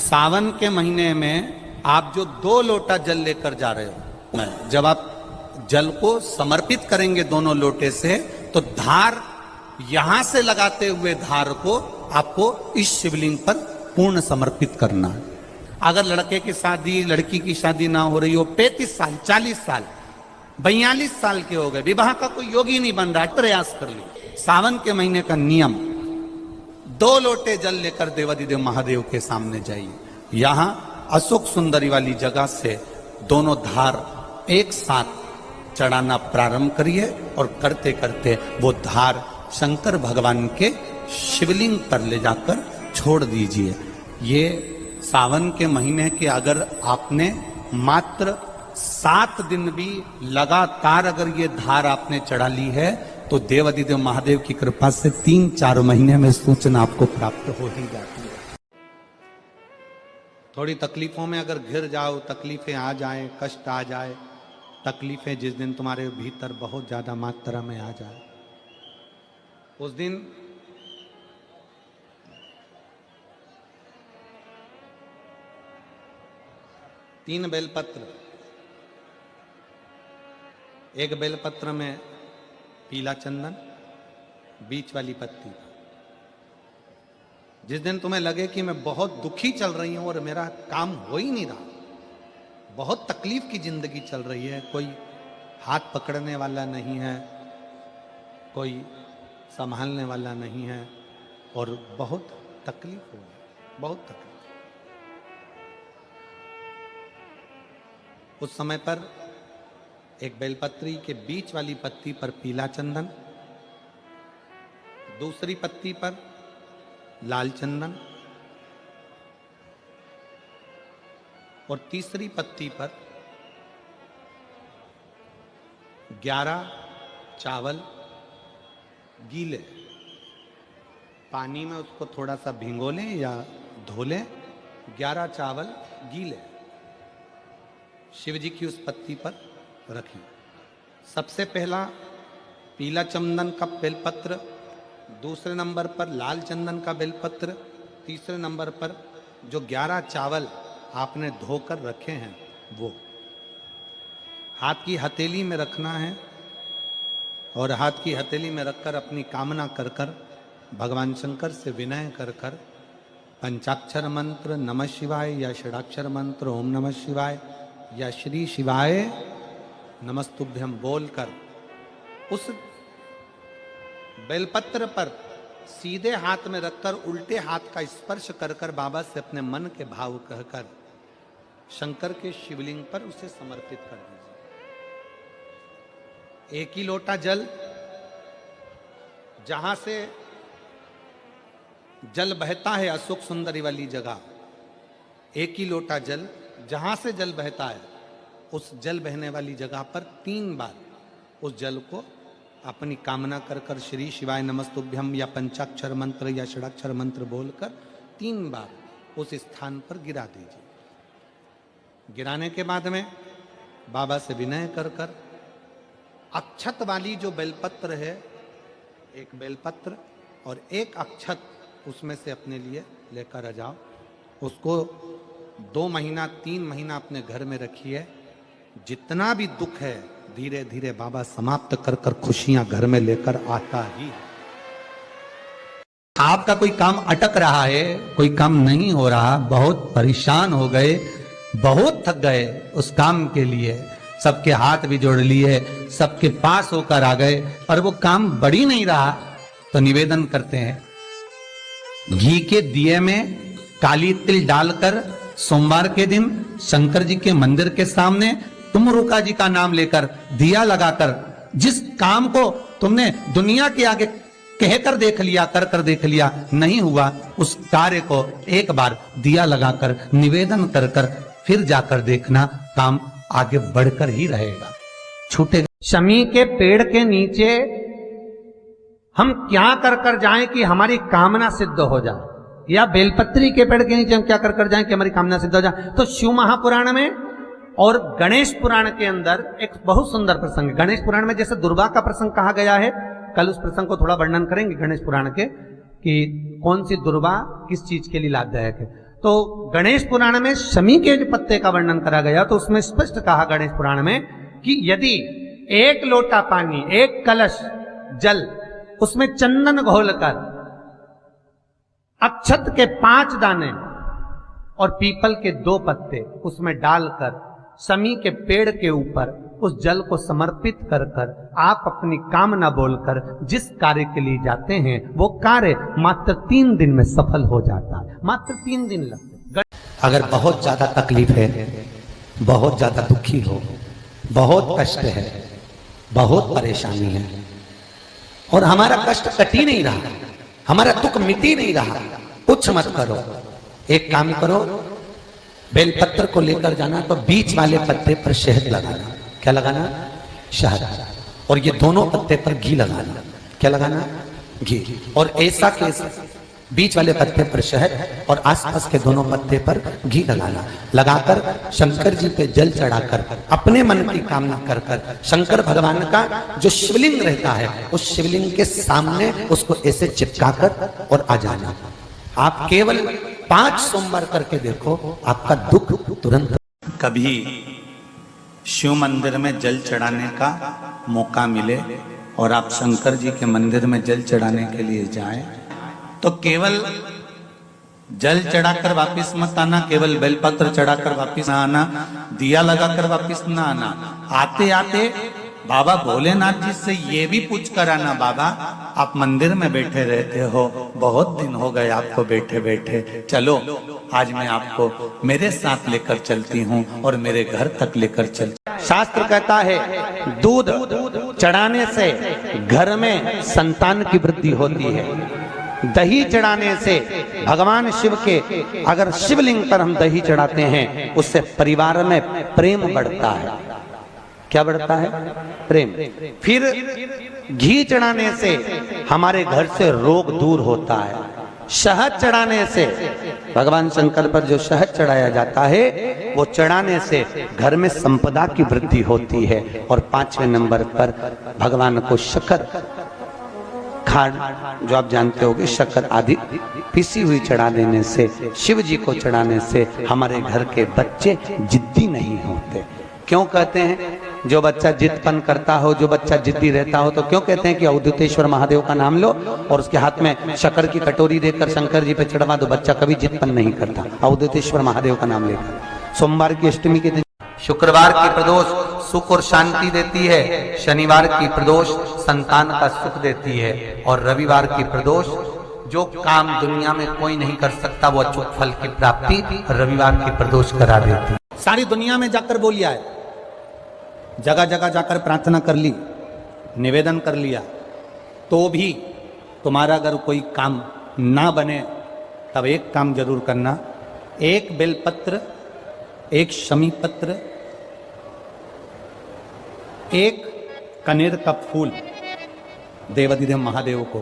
सावन के महीने में आप जो 2 लोटा जल लेकर जा रहे हो, जब आप जल को समर्पित करेंगे दोनों लोटे से, तो धार यहां से लगाते हुए धार को आपको इस शिवलिंग पर पूर्ण समर्पित करना है। अगर लड़के की शादी, लड़की की शादी ना हो रही हो, 35 साल, 40 साल, 42 साल के हो गए, विवाह का कोई योगी नहीं बन रहा, प्रयास कर लो। सावन के महीने का नियम, 2 लोटे जल लेकर देवाधिदेव महादेव के सामने जाइए। यहां अशोक सुंदरी वाली जगह से दोनों धार एक साथ चढ़ाना प्रारंभ करिए और करते करते वो धार शंकर भगवान के शिवलिंग पर ले जाकर छोड़ दीजिए। ये सावन के महीने के अगर आपने मात्र 7 दिन भी लगातार अगर ये धार आपने चढ़ा ली है, तो देवाधिदेव महादेव की कृपा से 3-4 महीने में सूचना आपको प्राप्त हो ही जाती है। थोड़ी तकलीफों में अगर घिर जाओ, तकलीफें आ जाए, कष्ट आ जाए, तकलीफें जिस दिन तुम्हारे भीतर बहुत ज्यादा मात्रा में आ जाए, उस दिन तीन बेलपत्र, एक बेलपत्र में पीला चंदन, बीच वाली पत्ती। जिस दिन तुम्हें लगे कि मैं बहुत दुखी चल रही हूं और मेरा काम हो ही नहीं रहा, बहुत तकलीफ की जिंदगी चल रही है, कोई हाथ पकड़ने वाला नहीं है, कोई संभालने वाला नहीं है और बहुत तकलीफ हो गई, बहुत तकलीफ। उस समय पर एक बेलपत्री के बीच वाली पत्ती पर पीला चंदन, दूसरी पत्ती पर लाल चंदन और तीसरी पत्ती पर 11 चावल गीले, पानी में उसको थोड़ा सा भिगो लें या धो लें, 11 चावल गीले शिव जी की उस पत्ती पर रखें। सबसे पहला पीला चंदन का बेलपत्र, दूसरे नंबर पर लाल चंदन का बेलपत्र, तीसरे नंबर पर जो 11 चावल आपने धोकर रखे हैं वो हाथ की हथेली में रखना है और हाथ की हथेली में रखकर अपनी कामना कर कर भगवान शंकर से विनय कर कर पंचाक्षर मंत्र नमः शिवाय या षडाक्षर मंत्र ओम नमः शिवाय या श्री शिवाय नमस्तुभ्यम बोलकर उस बेलपत्र पर सीधे हाथ में रखकर उल्टे हाथ का स्पर्श कर कर बाबा से अपने मन के भाव कहकर शंकर के शिवलिंग पर उसे समर्पित कर दीजिए। एक ही लोटा जल, जहां से जल बहता है अशोक सुंदरी वाली जगह, एक ही लोटा जल जहां से जल बहता है उस जल बहने वाली जगह पर 3 बार उस जल को अपनी कामना कर कर श्री शिवाय नमस्तुभ्यम या पंचाक्षर मंत्र या षडाक्षर मंत्र बोलकर 3 बार उस स्थान पर गिरा दीजिए। गिराने के बाद में बाबा से विनय कर कर अक्षत वाली जो बेलपत्र है, एक बेलपत्र और एक अक्षत उसमें से अपने लिए लेकर आ जाओ। उसको 2 महीना 3 महीना अपने घर में रखिए। जितना भी दुख है धीरे धीरे बाबा समाप्त कर कर खुशियां घर में लेकर आता ही है। आपका कोई काम अटक रहा है, कोई काम नहीं हो रहा, बहुत परेशान हो गए, बहुत थक गए उस काम के लिए, सबके हाथ भी जोड़ लिए, सबके पास होकर आ गए और वो काम बढ़ ही नहीं रहा, तो निवेदन करते हैं घी के दिए में काली तिल डालकर सोमवार के दिन शंकर जी के मंदिर के सामने तुमरुका जी का नाम लेकर दिया लगाकर, जिस काम को तुमने दुनिया के आगे कहकर देख लिया, कर कर देख लिया, नहीं हुआ, उस कार्य को एक बार दिया लगाकर निवेदन कर कर फिर जाकर देखना, काम आगे बढ़कर ही रहेगा, छूटेगा। शमी के पेड़ के नीचे हम क्या कर कर जाएं कि हमारी कामना सिद्ध हो जाए, या बेलपत्री के पेड़ के नीचे हम क्या कर कर जाएं कि हमारी कामना सिद्ध हो जाए। तो शिव महापुराण में और गणेश पुराण के अंदर एक बहुत सुंदर प्रसंग है। गणेश पुराण में जैसे दुर्गा का प्रसंग कहा गया है, कल उस प्रसंग को थोड़ा वर्णन करेंगे गणेश पुराण के, कि कौन सी दुर्वा किस चीज के लिए लाभदायक है। तो गणेश पुराण में शमी के जो पत्ते का वर्णन करा गया तो उसमें स्पष्ट कहा गणेश पुराण में कि यदि एक लोटा पानी, एक कलश जल, उसमें चंदन घोलकर अक्षत के 5 दाने और पीपल के 2 पत्ते उसमें डालकर शमी के पेड़ के ऊपर उस जल को समर्पित कर कर आप अपनी कामना बोलकर जिस कार्य के लिए जाते हैं वो कार्य मात्र 3 दिन में सफल हो जाता है। मात्र 3 दिन लगते। अगर बहुत ज्यादा तकलीफ है, बहुत ज्यादा दुखी हो, बहुत कष्ट है, बहुत परेशानी है और हमारा कष्ट कट ही नहीं रहा, हमारा दुख मिट ही नहीं रहा, कुछ मत करो। एक काम करो, बेलपत्र को लेकर जाना तो बीच वाले पत्ते पर शहद लगाना। क्या लगाना? शहद। और ये दोनों पत्ते पर घी लगाना। क्या लगाना? घी। और ऐसा के बीच वाले पत्ते पर शहद और आसपास के दोनों पत्ते पर घी लगाना। लगाकर शंकर जी पे जल चढ़ाकर अपने मन की कामना कर कर शंकर भगवान का जो शिवलिंग रहता है उस शिवलिंग के सामने उसको ऐसे चिपका कर और आ जाना। आप केवल 5 सोमवार करके देखो, आपका दुख तुरंत। कभी शिव मंदिर में जल चढ़ाने का मौका मिले और आप शंकर जी के मंदिर में जल चढ़ाने के लिए जाएं तो केवल जल चढ़ाकर वापस मत आना, केवल बेलपत्र चढ़ाकर वापस ना आना, दिया लगाकर वापस ना आना। आते आते बाबा भोलेनाथ जी से ये भी पूछ कर आना, बाबा आप मंदिर में बैठे रहते हो, बहुत दिन हो गए आपको बैठे बैठे, चलो आज मैं आपको मेरे साथ लेकर चलती हूँ और मेरे घर तक लेकर चल। शास्त्र कहता है दूध चढ़ाने से घर में संतान की वृद्धि होती है, दही चढ़ाने से भगवान शिव के अगर शिवलिंग पर हम दही चढ़ाते हैं उससे परिवार में प्रेम बढ़ता है। क्या बढ़ता है? प्रेम। फिर घी चढ़ाने से हमारे घर से रोग दूर होता है। शहद चढ़ाने से, भगवान शंकर पर जो शहद चढ़ाया जाता है वो चढ़ाने से घर में संपदा की वृद्धि होती है। और 5वें नंबर पर भगवान को शक्कर, खांड जो आप जानते होंगे, शक्कर आदि पिसी हुई चढ़ा देने से, शिव जी को चढ़ाने से हमारे घर के बच्चे जिद्दी नहीं होते। क्यों कहते हैं? जो बच्चा जिद्दपन करता हो, जो बच्चा जिद्दी रहता हो, तो क्यों कहते हैं कि अवधूतेश्वर महादेव का नाम लो और उसके हाथ में शक्कर की कटोरी देकर शंकर जी पे चढ़वा दो, बच्चा कभी जिद्दपन नहीं करता अवधूतेश्वर महादेव का नाम लेकर। सोमवार की अष्टमी के दिन, शुक्रवार की प्रदोष सुख और शांति देती है, शनिवार की प्रदोष संतान का सुख देती है और रविवार की प्रदोष जो काम दुनिया में कोई नहीं कर सकता वो अचूक फल की प्राप्ति रविवार की प्रदोष करा देती है। सारी दुनिया में जाकर बोलिया है, जगह जगह जाकर प्रार्थना कर ली, निवेदन कर लिया, तो भी तुम्हारा अगर कोई काम ना बने तब एक काम जरूर करना, एक बेलपत्र, एक शमी पत्र, एक कनेर का फूल देवाधिदेव महादेव को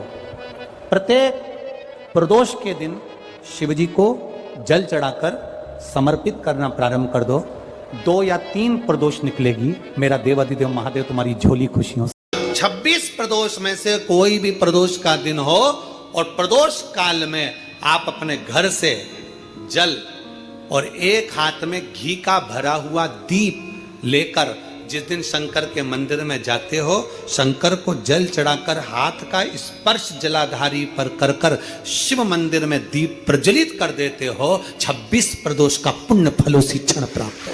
प्रत्येक प्रदोष के दिन शिव जी को जल चढ़ाकर समर्पित करना प्रारंभ कर दो। 2 या 3 प्रदोष निकलेगी, मेरा देवाधिदेव महादेव तुम्हारी झोली खुशियों से। 26 प्रदोष में से कोई भी प्रदोष का दिन हो और प्रदोष काल में आप अपने घर से जल और एक हाथ में घी का भरा हुआ दीप लेकर जिस दिन शंकर के मंदिर में जाते हो, शंकर को जल चढ़ाकर हाथ का स्पर्श जलाधारी पर कर कर शिव मंदिर में दीप प्रज्वलित कर देते हो, 26 प्रदोष का पुण्य फल उसी क्षण प्राप्त हो।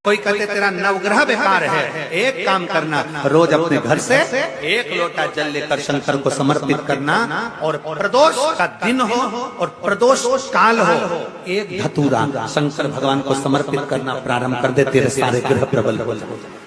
कोई कहते तेरा नवग्रह बेकार है, एक काम करना, रोज अपने घर से 1 लोटा जल लेकर शंकर को समर्पित करना और प्रदोष का दिन हो और प्रदोष काल हो, एक धतूरा शंकर भगवान को समर्पित करना प्रारंभ कर दे, तेरे सारे ग्रह प्रबल हो जाए।